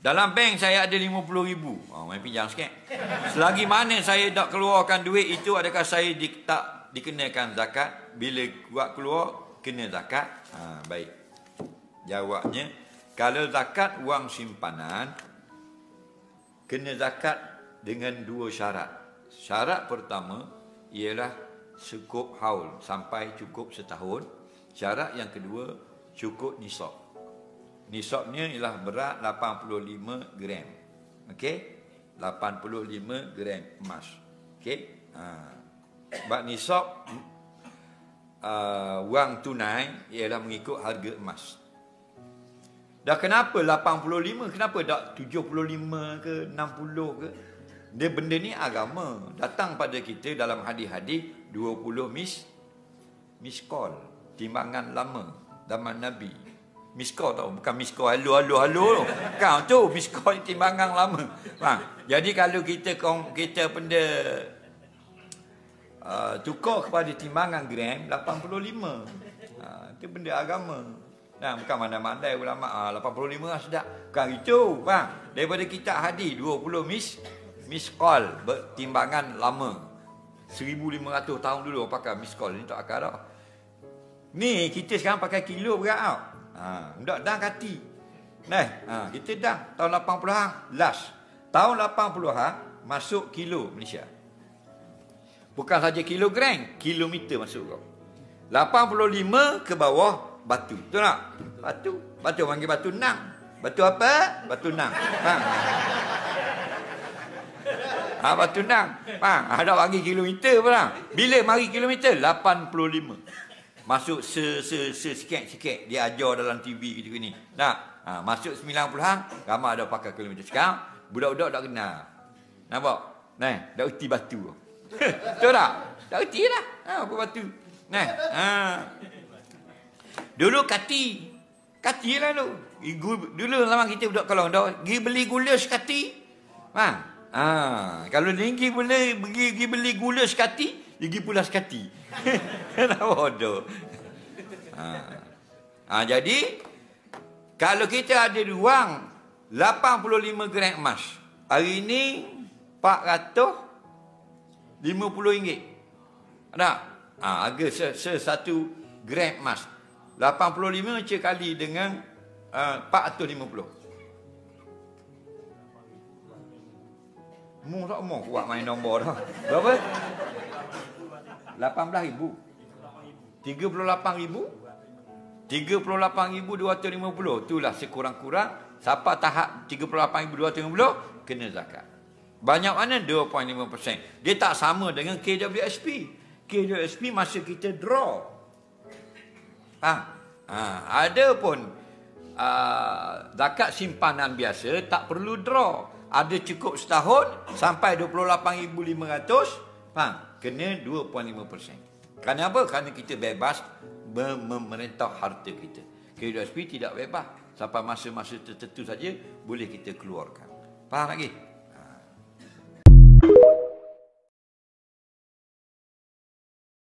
Dalam bank saya ada 50,000. Main pinjam sikit. Selagi mana saya tak keluarkan duit itu, adakah saya tak dikenakan zakat? Bila buat keluar, kena zakat. Baik. Jawabnya, kalau zakat wang simpanan, kena zakat dengan 2 syarat. Syarat pertama ialah cukup haul, sampai cukup setahun. Syarat yang kedua, cukup nisab. Nisabnya ialah berat 85 gram. Okey? 85 gram emas. Okey? Sebab nisab wang tunai ialah mengikut harga emas. Dah kenapa 85? Kenapa tak 75 ke 60 ke? Dia benda ni agama. Datang pada kita dalam hadis-hadis 20 miskol. Timbangan lama zaman Nabi. Miskol tau, bukan miskol halo. Kau tu miskol timbangan lama. Jadi kalau kita benda tukar kepada timbangan gram 85. Itu benda agama. Bukan mandai-mandai ulama 85 lah sedap. Bukan itu, faham? Daripada kitab hadis 20 miskol bertimbangan lama. 1500 tahun dulu pakai miskol ni, tak akal dah. Ni kita sekarang pakai kilo berat tau. Ndak dah kati. Kita dah tahun 80-an last. Tahun 80-an masuk kilo Malaysia. Bukan saja kilogram, kilometer masuk kau. 85 ke bawah batu. Betul tak? Batu panggil batu nang. Batu apa? Batu nang. Batu nang. Ada bagi kilometer apa? Bila mari kilometer? 85. Masuk sikit-sikit dia ajar dalam TV gitu ni. Masuk 90-an, ramai ada pakai kilometer. Sekarang budak-budak tak kenal. Nampak? Dah uti batu. Betul tak? Dah uti dah. Apa batu? Dulu kati lah tu. Dulu lama kita budak Kelang dah pergi beli gula sekati. Kalau tinggi boleh pergi beli gula sekati, pergi pula sekati. Dah bodoh. Jadi kalau kita ada wang 85 gram emas, hari ini 450 ringgit. Ada? Harga satu gram emas. 85 kali dengan 450. Mu tak mau buat main nombor dah. Berapa? 18,000. 38,000. 38,250. Itulah sekurang-kurang. Siapa tahap 38,250 kena zakat. Banyak mana? 2.5%. Dia tak sama dengan KWSP. KWSP masa kita draw. Ada pun zakat simpanan biasa tak perlu draw. Ada cukup setahun sampai 28,500, kena 2.5%. Kerana apa? Kerana kita bebas memerintah harta kita. KWSP tidak bebas. Sampai masa-masa tertentu saja boleh kita keluarkan. Faham lagi?